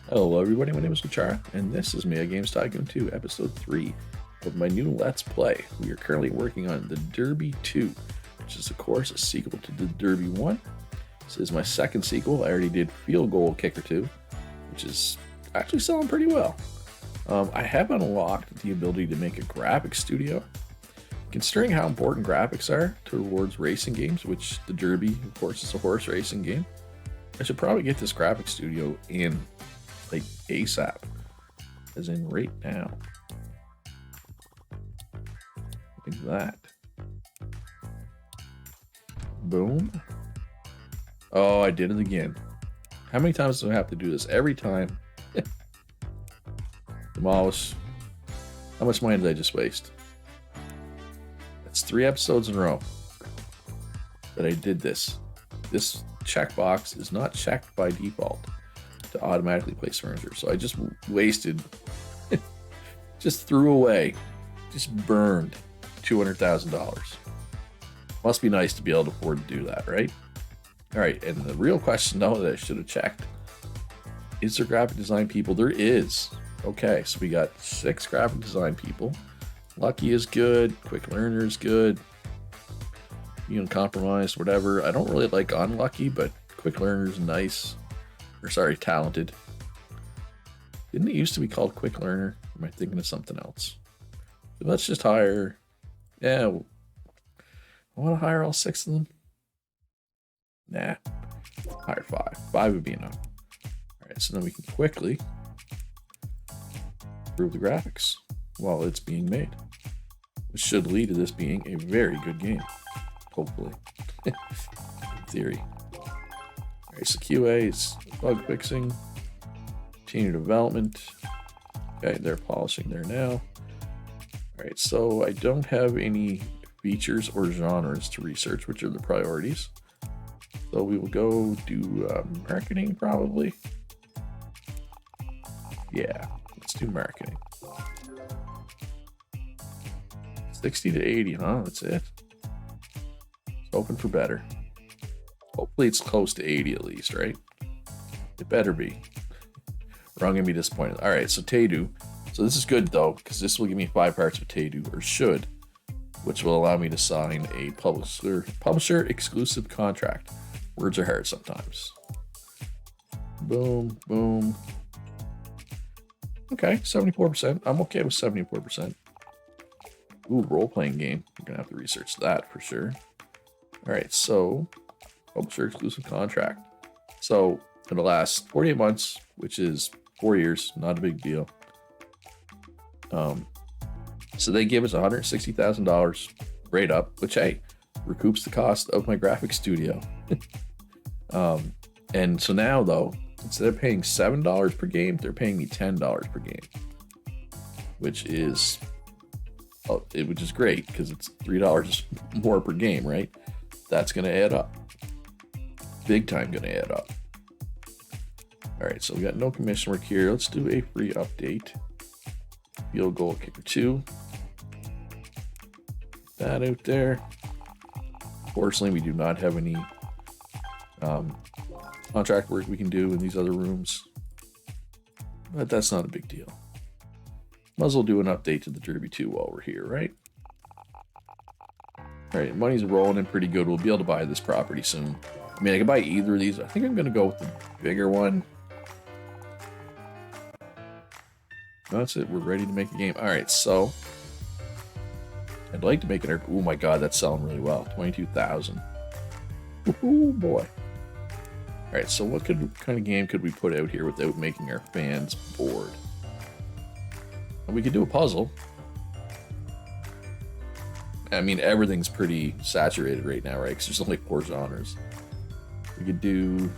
Hello everybody, my name is Machara, and this is Mega Games Tycoon 2, Episode 3 of my new Let's Play. We are currently working on the Derby 2, which is of course a sequel to the Derby 1. This is my second sequel. I already did Field Goal Kicker 2, which is actually selling pretty well. I have unlocked the ability to make a graphics studio. Considering how important graphics are towards racing games, which the Derby, of course, is a horse racing game, I should probably get this graphics studio in like ASAP, as in right now. Like that. Boom. Oh, I did it again. How many times do I have to do this? Every time. Demolish. How much money did I just waste? That's 3 episodes in a row that I did this. This checkbox is not checked by default to automatically place furniture. So I just wasted, just threw away, just burned $200,000. Must be nice to be able to afford to do that, right? All right, and the real question though that I should have checked, is there graphic design people? There is. Okay, so we got 6 graphic design people. Lucky is good, Quick Learner is good, Compromised, whatever. I don't really like Unlucky, but Quick Learner is nice. Or sorry, Talented. Didn't it used to be called Quick Learner? Am I thinking of something else? So let's just hire. Yeah, I want to hire all 6 of them. Nah, hire 5. 5 would be enough. All right, so then we can quickly improve the graphics while it's being made, which should lead to this being a very good game, hopefully. In theory. All right, so QA is bug fixing, continue development. Okay, they're polishing there now. All right, so I don't have any features or genres to research, which are the priorities. So we will go do marketing probably. Yeah, let's do marketing. 60 to 80, huh? That's it. It's hoping for better. Hopefully it's close to 80 at least, right? It better be. Or I'm gonna be disappointed. All right, so Taydu. So this is good though, because this will give me 5 parts of Taydu, or should, which will allow me to sign a publisher exclusive contract. Words are hard sometimes. Boom, boom. Okay, 74%. I'm okay with 74%. Ooh, role-playing game. I'm gonna have to research that for sure. All right, so publisher exclusive contract. So it'll last 48 months, which is 4 years, not a big deal. So they give us $160,000 rate up, which hey, recoups the cost of my graphics studio. And so now though, instead of paying $7 per game, they're paying me $10 per game, which is great because it's $3 more per game, right? That's gonna add up. Big time gonna add up. All right, so we got no commission work here. Let's do a free update. Field Goal Kicker 2. That out there. Fortunately, we do not have any contract work we can do in these other rooms, but that's not a big deal. Might as well do an update to the Derby 2 while we're here, right? All right, money's rolling in pretty good. We'll be able to buy this property soon. I mean, I can buy either of these. I think I'm going to go with the bigger one. That's it. We're ready to make a game. All right, so I'd like to make it. Oh my God, that's selling really well. 22,000. Oh boy. All right, so what kind of game could we put out here without making our fans bored? We could do a puzzle. I mean, everything's pretty saturated right now, right? Because there's only 4 genres. We could do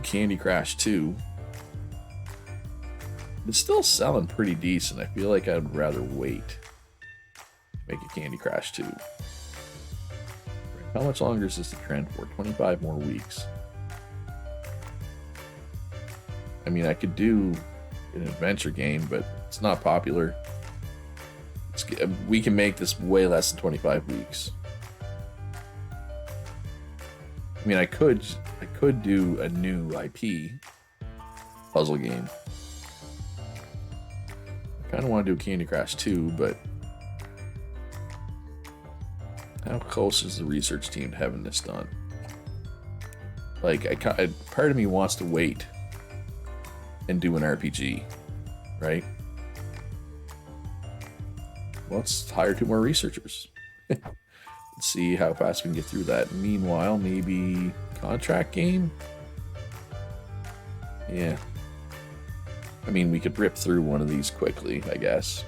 Candy Crush 2. It's still selling pretty decent. I feel like I'd rather wait to make a Candy Crush 2. How much longer is this the trend for? 25 more weeks. I mean, I could do an adventure game, but it's not popular. We can make this way less than 25 weeks. I mean, I could do a new IP puzzle game. I kind of want to do Candy Crush 2, but how close is the research team to having this done? Like, part of me wants to wait and do an RPG, right? Let's hire 2 more researchers. Let's see how fast we can get through that. Meanwhile, maybe contract game? Yeah. I mean, we could rip through one of these quickly, I guess.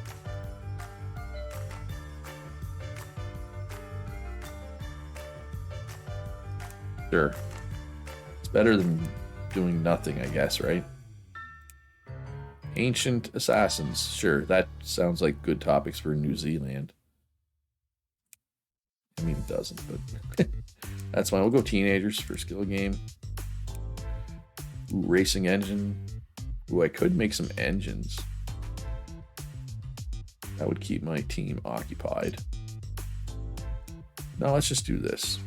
Sure. It's better than doing nothing, I guess, right? Ancient Assassins. Sure, that sounds like good topics for New Zealand. I mean, it doesn't, but that's fine. We'll go teenagers for skill game. Ooh, racing engine. Ooh, I could make some engines. That would keep my team occupied. No, let's just do this.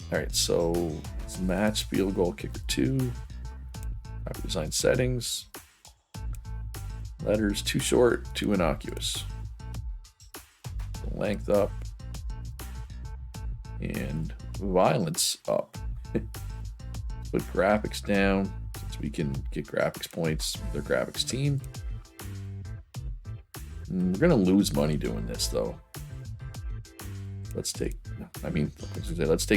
Alright, so let's match field goal kicker 2. Graphic design settings. Letters too short, too innocuous. Length up. And violence up. Put graphics down, since we can get graphics points with our graphics team. We're gonna lose money doing this though. Let's take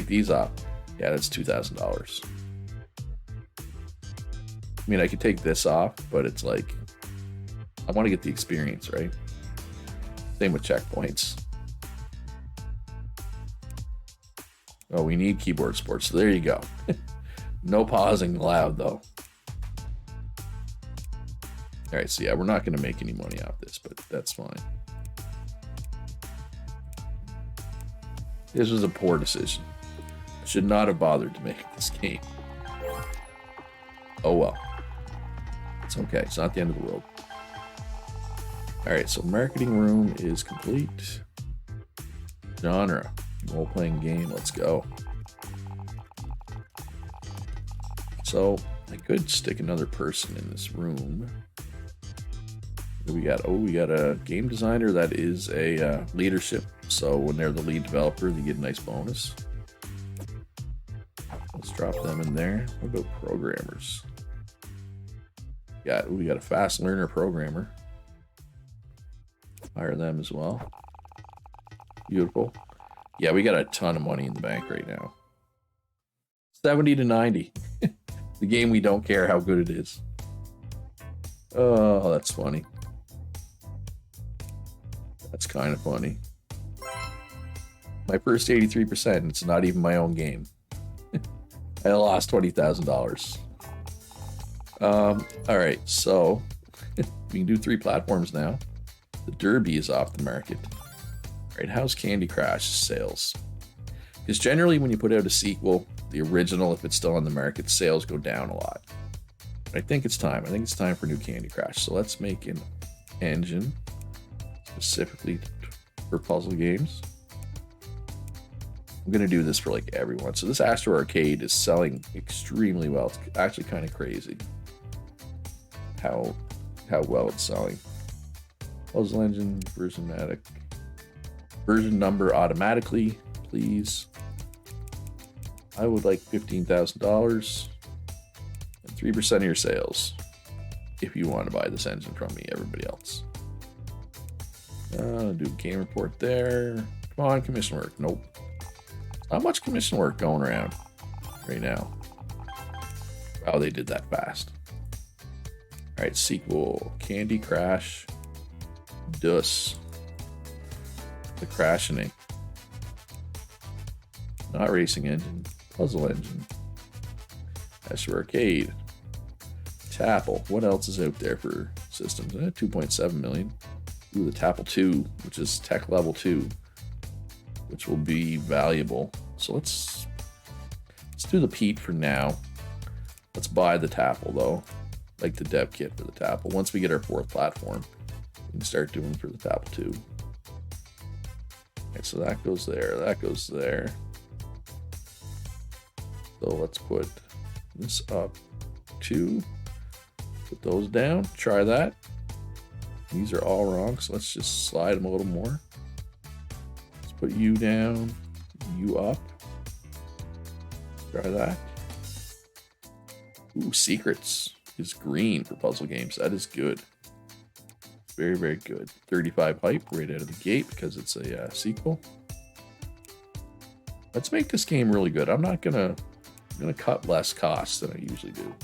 these off. Yeah, that's $2,000. I mean, I could take this off, but it's like, I want to get the experience, right? Same with checkpoints. Oh, we need keyboard sports, so there you go. No pausing allowed, though. All right, so yeah, we're not going to make any money off this, but that's fine. This was a poor decision. Should not have bothered to make this game. Oh well. It's okay. It's not the end of the world. Alright, so marketing room is complete. Genre. Role-playing game. Let's go. So, I could stick another person in this room. What do we got? Oh, we got a game designer that is a leadership. So when they're the lead developer, they get a nice bonus. Let's drop them in there. What about programmers? We got a fast learner programmer. Hire them as well. Beautiful. Yeah, we got a ton of money in the bank right now. 70 to 90. The game we don't care how good it is. Oh, that's funny. That's kind of funny. My first 83%, and it's not even my own game. I lost $20,000. All right, so we can do 3 platforms now. The Derby is off the market. All right, how's Candy Crush sales? Because generally when you put out a sequel, the original, if it's still on the market, sales go down a lot. But I think it's time. I think it's time for new Candy Crush. So let's make an engine specifically for puzzle games. I'm going to do this for like everyone. So this Astro Arcade is selling extremely well. It's actually kind of crazy how well it's selling. Puzzle engine, version number automatically, please. I would like $15,000 and 3% of your sales if you want to buy this engine from me, everybody else. Do game report there. Come on, commission work. Nope. Not much commission work going around right now. Wow, they did that fast. All right, sequel. Candy Crush. Dus. The Crashening. Not racing engine. Puzzle engine. Astro Arcade. Tapple. What else is out there for systems? 2.7 million. Ooh, the Tapple 2, which is tech level 2, which will be valuable. So let's do the Pete for now. Let's buy the Tapple though, like the dev kit for the Tapple. Once we get our 4th platform, we can start doing for the Tapple 2. Okay, so that goes there. That goes there. So let's put this up 2. Put those down. Try that. These are all wrong, so let's just slide them a little more. Let's put you down, you up. Try that. Ooh, secrets is green for puzzle games. That is good. Very, very good. 35 hype right out of the gate because it's a sequel. Let's make this game really good. I'm gonna cut less costs than I usually do.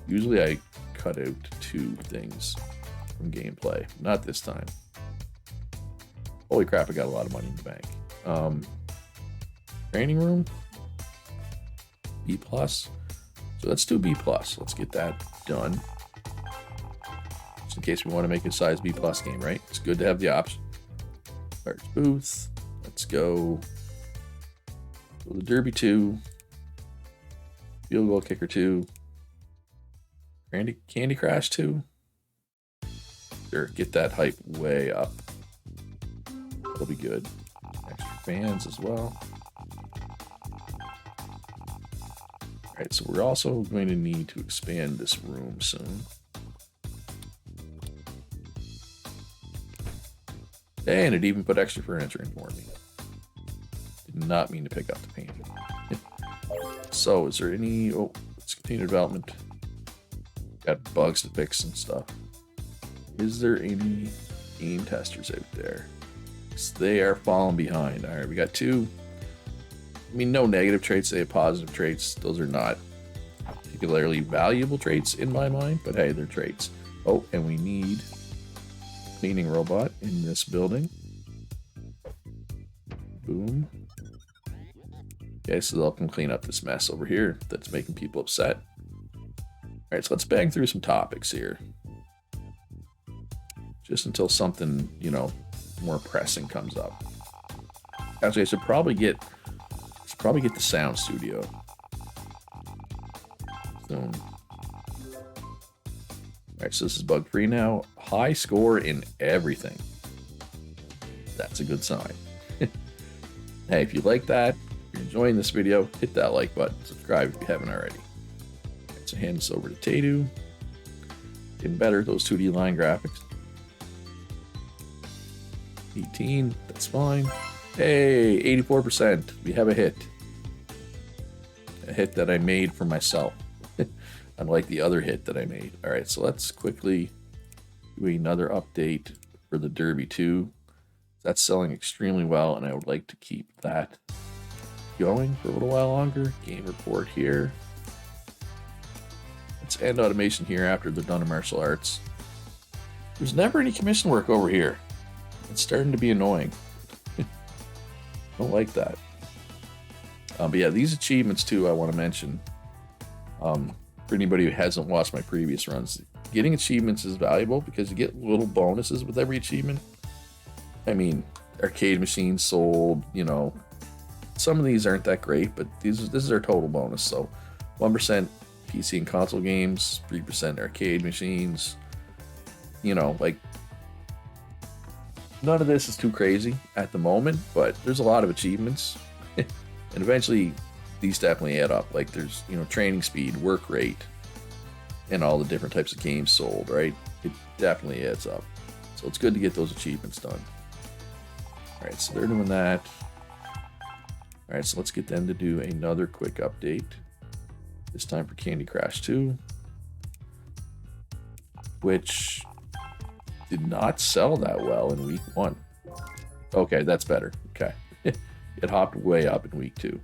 Usually I cut out 2 things from gameplay. Not this time. Holy crap, I got a lot of money in the bank. Training room. B+. So let's do B+. Let's get that done. Just in case we want to make a size B+ game, right? It's good to have the option. Large booth. Let's go. The Derby 2. Field Goal Kicker 2. Candy Crush 2. Sure, get that hype way up. That'll be good. Extra fans as well. Alright, so we're also going to need to expand this room soon. And it even put extra furniture in for me. Did not mean to pick up the painting. So, is there any... Oh, let's continue development. Got bugs to fix and stuff. Is there any game testers out there? They are falling behind. Alright, we got 2. I mean, no negative traits, they have positive traits. Those are not particularly valuable traits in my mind, but hey, they're traits. Oh, and we need a cleaning robot in this building. Boom. Okay, so they'll come clean up this mess over here that's making people upset. Alright, so let's bang through some topics here. Just until something, you know, more pressing comes up. Actually, I should probably get the sound studio. So, alright, so this is bug free now. High score in everything. That's a good sign. Hey, if you like that, if you're enjoying this video, hit that like button. Subscribe if you haven't already. Right, so hand this over to Tycoon. Getting better, those 2D line graphics. 18, that's fine. Hey, 84%. We have a hit. A hit that I made for myself. Unlike the other hit that I made. Alright, so let's quickly do another update for the Derby 2. That's selling extremely well, and I would like to keep that going for a little while longer. Game report here. Let's end automation here after they're done in martial arts. There's never any commission work over here. It's starting to be annoying. Don't like that. But yeah, these achievements too, I want to mention. For anybody who hasn't watched my previous runs, getting achievements is valuable because you get little bonuses with every achievement. I mean, arcade machines sold, you know, some of these aren't that great, but this is our total bonus. So 1% PC and console games, 3% arcade machines, you know, like, none of this is too crazy at the moment, but there's a lot of achievements. And eventually, these definitely add up. Like, there's, you know, training speed, work rate, and all the different types of games sold, right? It definitely adds up. So it's good to get those achievements done. Alright, so they're doing that. Alright, so let's get them to do another quick update. This time for Candy Crush 2. Which did not sell that well in week 1. Okay, that's better. Okay. It hopped way up in week 2.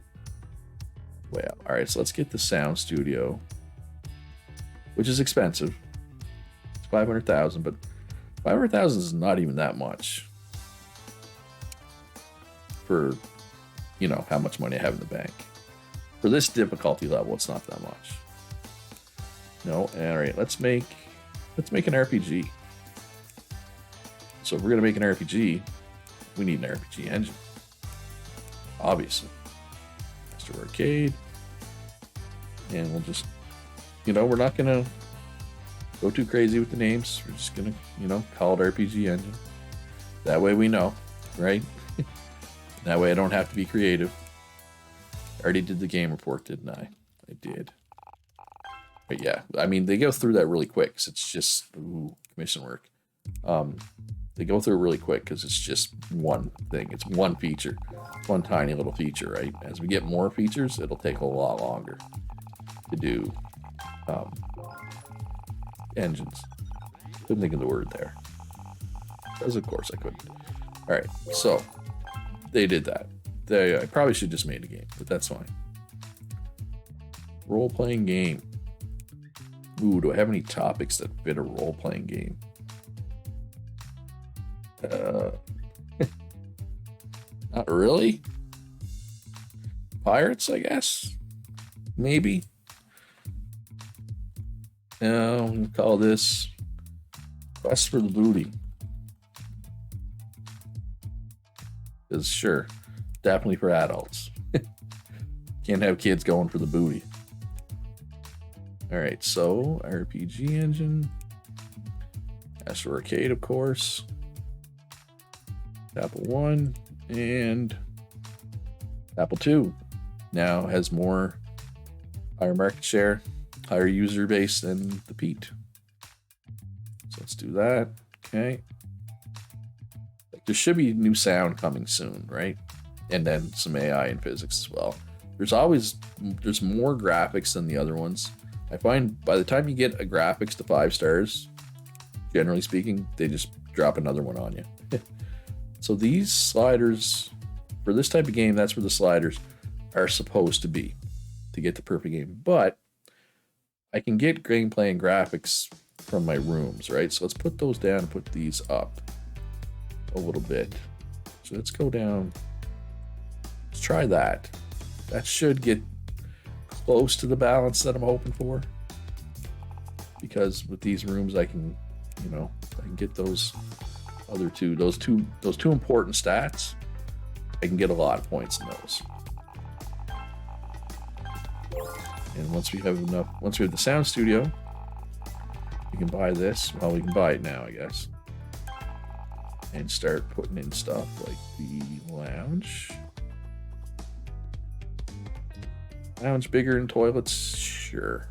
Way up. Alright, so let's get the sound studio. Which is expensive. It's 500,000, but 500,000 is not even that much. For, you know, how much money I have in the bank. For this difficulty level, it's not that much. No, alright, let's make an RPG. So if we're gonna make an RPG, we need an RPG engine. Obviously. Master Arcade. And we'll just, you know, we're not gonna go too crazy with the names. We're just gonna, you know, call it RPG engine. That way we know, right? That way I don't have to be creative. I already did the game report, didn't I? I did. But yeah, I mean, they go through that really quick. 'Cause it's just, ooh, commission work. They go through it really quick because it's just one thing. It's one feature. One tiny little feature, right? As we get more features, it'll take a lot longer to do engines. Couldn't think of the word there. Because of course I couldn't. Alright, so they did that. I probably should just made a game, but that's fine. Role-playing game. Ooh, do I have any topics that fit a role-playing game? Not really. Pirates, I guess. Maybe. We'll call this Quest for the Booty. Because sure, definitely for adults. Can't have kids going for the booty. Alright, so RPG engine. Astro Arcade, of course. Apple 1 and Apple 2 now has more higher market share, higher user base than the Pete. So let's do that. Okay. There should be new sound coming soon, right? And then some AI and physics as well. There's more graphics than the other ones. I find by the time you get a graphics to 5 stars, generally speaking, they just drop another one on you. So these sliders, for this type of game, that's where the sliders are supposed to be to get the perfect game. But I can get gameplay and graphics from my rooms, right? So let's put those down and put these up a little bit. So let's go down. Let's try that. That should get close to the balance that I'm hoping for. Because with these rooms, I can get those other two, those two important stats. I can get a lot of points in those. And once we have the sound studio, we can buy this. Well, we can buy it now, I guess. And start putting in stuff like the lounge. Lounge bigger than toilets? Sure.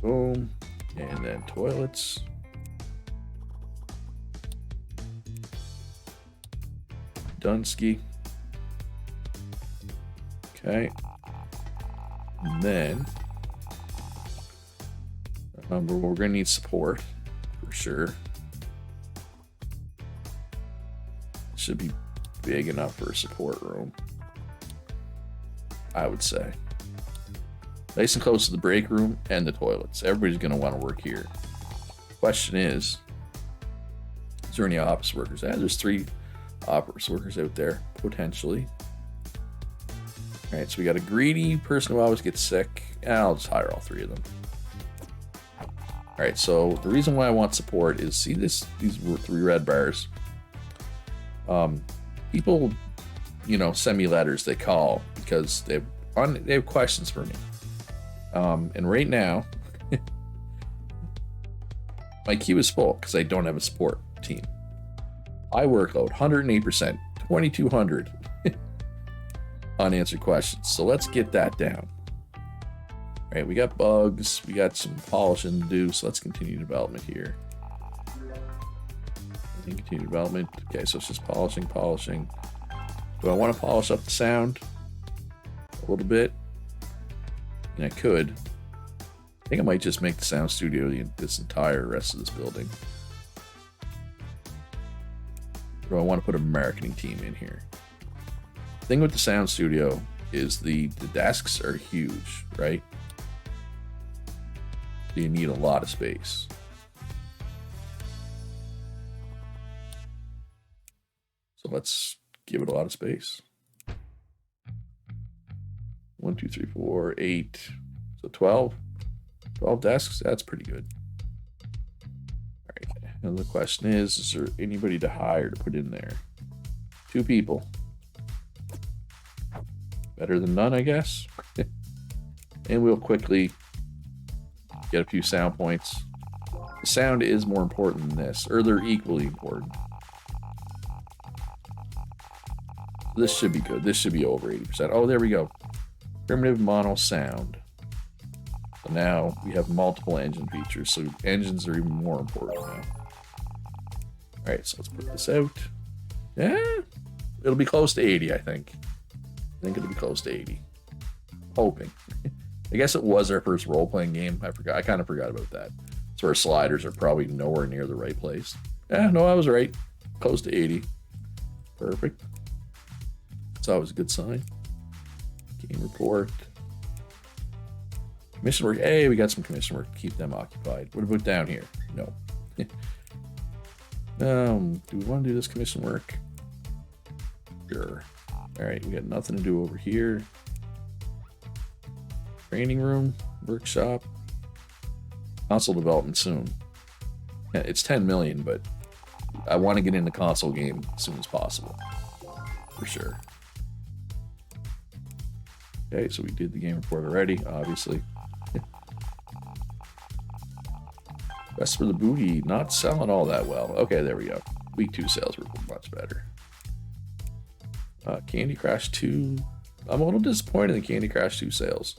Boom. And then toilets. Dunsky. Okay. And then we're going to need support for sure. Should be big enough for a support room, I would say. Nice and close to the break room and the toilets. Everybody's going to want to work here. Question is there any office workers? There's 3 office workers out there, potentially. Alright, so we got a greedy person who always gets sick. I'll just hire all 3 of them. Alright, so the reason why I want support is, see these 3 red bars? People, send me letters, they call because they have questions for me. And right now, my queue is full because I don't have a support team. I workload 108%, 2,200 unanswered questions. So let's get that down. All right, we got bugs, we got some polishing to do, so let's continue development here. Continue development. Okay, so it's just polishing. Do I want to polish up the sound a little bit? And I could. I think I might just make the sound studio this entire rest of this building. Do I want to put a marketing team in here? The thing with the sound studio is the desks are huge, right? So you need a lot of space. So let's give it a lot of space. 1, 2, 3, 4, 8. So 12. 12 desks. That's pretty good. All right. And the question is there anybody to hire to put in there? 2 people. Better than none, I guess. And we'll quickly get a few sound points. The sound is more important than this, or they're equally important. This should be good. This should be over 80%. Oh, there we go. Primitive mono sound. So now we have multiple engine features, so engines are even more important now. Alright, so let's put this out. Yeah, it'll be close to 80, I think. I think it'll be close to 80. Hoping. I guess it was our first role-playing game. I forgot. I kind of forgot about that. So our sliders are probably nowhere near the right place. Yeah, no, I was right. Close to 80. Perfect. That's always a good sign. Game report. Commission work. Hey, we got some commission work. Keep them occupied. What about down here? No. Do we want to do this commission work? Sure. Alright, we got nothing to do over here. Training room, workshop. Console development soon. Yeah, it's 10 million, but I want to get into console game as soon as possible. For sure. Okay, so we did the game report already, obviously. Best for the booty, not selling all that well. Okay, there we go. Week 2 sales were much better. Candy Crush 2. I'm a little disappointed in Candy Crush 2 sales.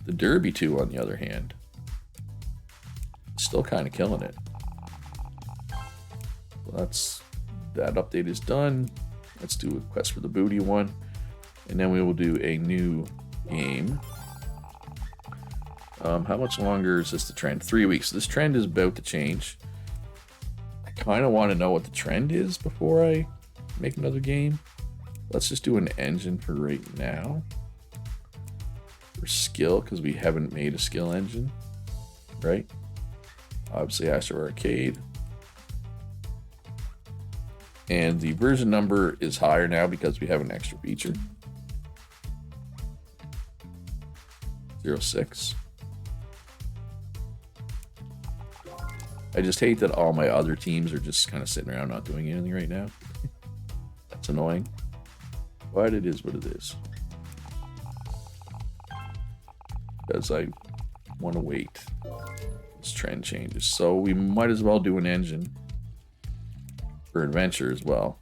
The Derby 2, on the other hand, still kind of killing it. Well, that update is done. Let's do a Quest for the Booty one, and then we will do a new game. How much longer is this the trend? 3 weeks. This trend is about to change. I kind of want to know what the trend is before I make another game. Let's just do an engine for right now. For skill, because we haven't made a skill engine, right? Obviously, Astro Arcade. And the version number is higher now because we have an extra feature. 06. I just hate that all my other teams are just kind of sitting around not doing anything right now. That's annoying. But it is what it is. Because I want to wait. This trend changes. So we might as well do an engine for adventure as well.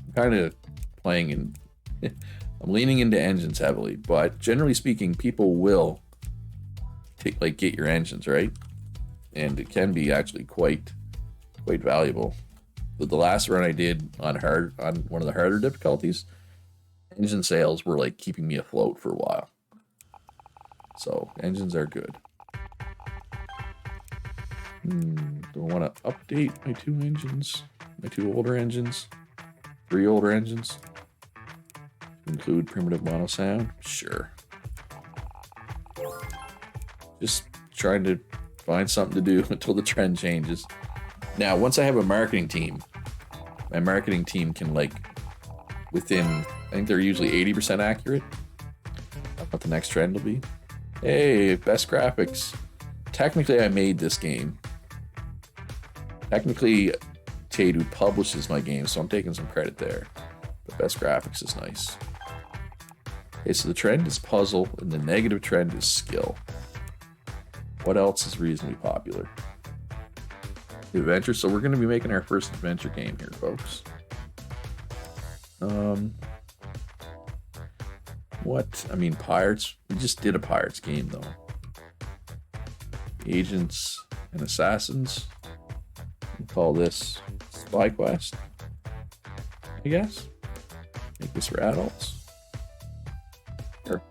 I'm kind of playing in... I'm leaning into engines heavily, but generally speaking, people will get your engines, right? And it can be actually quite valuable. But the last run I did on one of the harder difficulties, engine sales were like keeping me afloat for a while. So engines are good. Do I want to update my 2 engines? My 2 older engines? 3 older engines? Include primitive mono sound? Sure. Just trying to find something to do until the trend changes. Now, once I have a marketing team, my marketing team can within, I think they're usually 80% accurate of what the next trend will be. Hey, best graphics. Technically, I made this game. Technically, Tycoon publishes my game, so I'm taking some credit there. But best graphics is nice. Okay, so the trend is puzzle, and the negative trend is skill. What else is reasonably popular? Adventure. So we're going to be making our first adventure game here, folks. Pirates. We just did a pirates game, though. Agents and assassins. We'll call this Spy Quest, I guess. Make this for adults. Sure.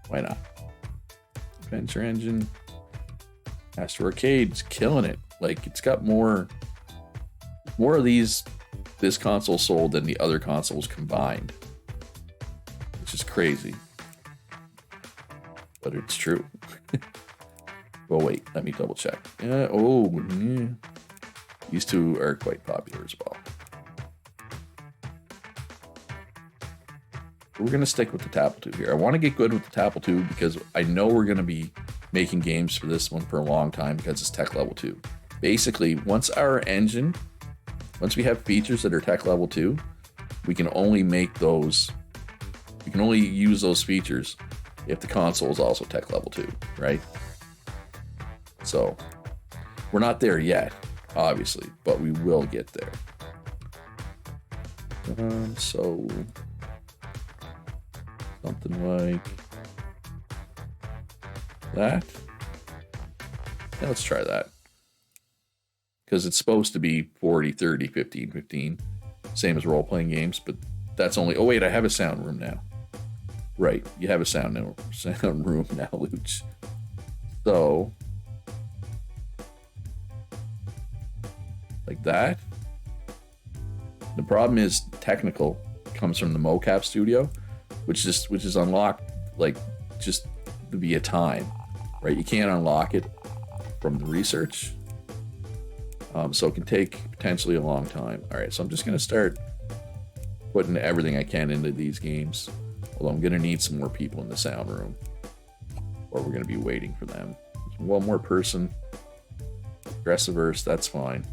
Why not? Adventure engine. Astro Arcade's killing it. It's got more of this console sold than the other consoles combined. Which is crazy. But it's true. Well, wait, let me double check. Yeah. These 2 are quite popular as well. We're going to stick with the Tapple 2 here. I want to get good with the Tapple 2 because I know we're going to be making games for this one for a long time because it's tech level 2. Basically, once we have features that are tech level 2, we can only use those features if the console is also tech level 2, right? So, we're not there yet, obviously, but we will get there. So, Something like that. Yeah, let's try that. Because it's supposed to be 40, 30, 15, 15. Same as role-playing games, but that's only... Oh, wait, I have a sound room now. Right, you have a sound room now, Luch. So... like that. The problem is technical comes from the mocap studio, which is unlocked like just via time, right? You can't unlock it from the research, so it can take potentially a long time. All right, so I'm just gonna start putting everything I can into these games, although I'm gonna need some more people in the sound room, or we're gonna be waiting for them. One more person. Aggressiverse, that's fine.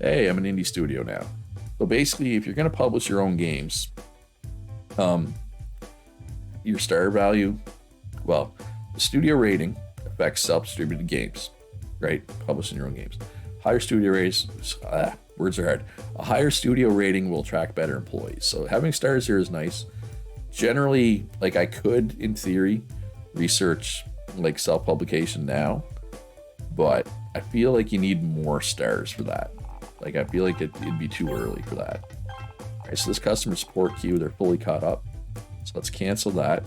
Hey, I'm an indie studio now. So basically, if you're going to publish your own games, your star value, well, the studio rating affects self-distributed games, right? Publishing your own games. Higher studio ratings, words are hard. A higher studio rating will attract better employees. So having stars here is nice. Generally, like I could, in theory, research like self-publication now, but I feel like you need more stars for that. Like, I feel like it'd be too early for that. All right, so this customer support queue, they're fully caught up. So let's cancel that,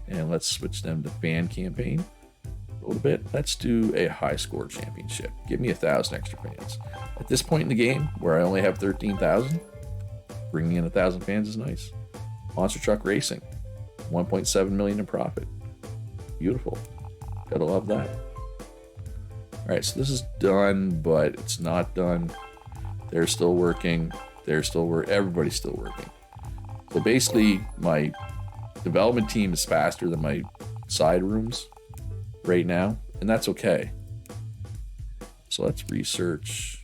and let's switch them to fan campaign a little bit. Let's do a high score championship. Give me 1,000 extra fans. At this point in the game, where I only have 13,000, bringing in 1,000 fans is nice. Monster Truck Racing, 1.7 million in profit. Beautiful. Gotta love that. All right, so this is done, but it's not done. They're still working. Everybody's still working. So basically, my development team is faster than my side rooms right now, and that's okay. So let's research.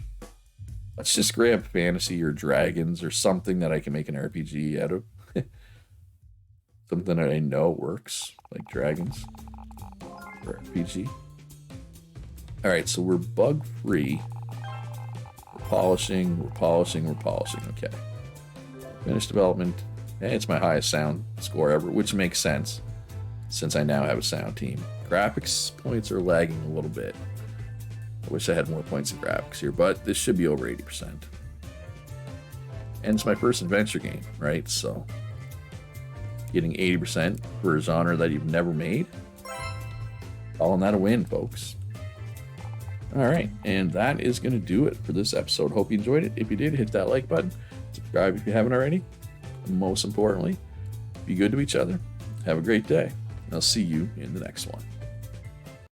Let's just grab fantasy or dragons or something that I can make an RPG out of. Something that I know works, like dragons or RPG. All right, so we're bug free. We're polishing. Okay. Finished development. Hey, it's my highest sound score ever, which makes sense since I now have a sound team. Graphics points are lagging a little bit. I wish I had more points in graphics here, but this should be over 80%. And it's my first adventure game, right? So getting 80% for a genre that you've never made, calling that a win, folks. All right, and that is going to do it for this episode. Hope you enjoyed it. If you did, hit that like button. Subscribe if you haven't already. And most importantly, be good to each other. Have a great day, and I'll see you in the next one.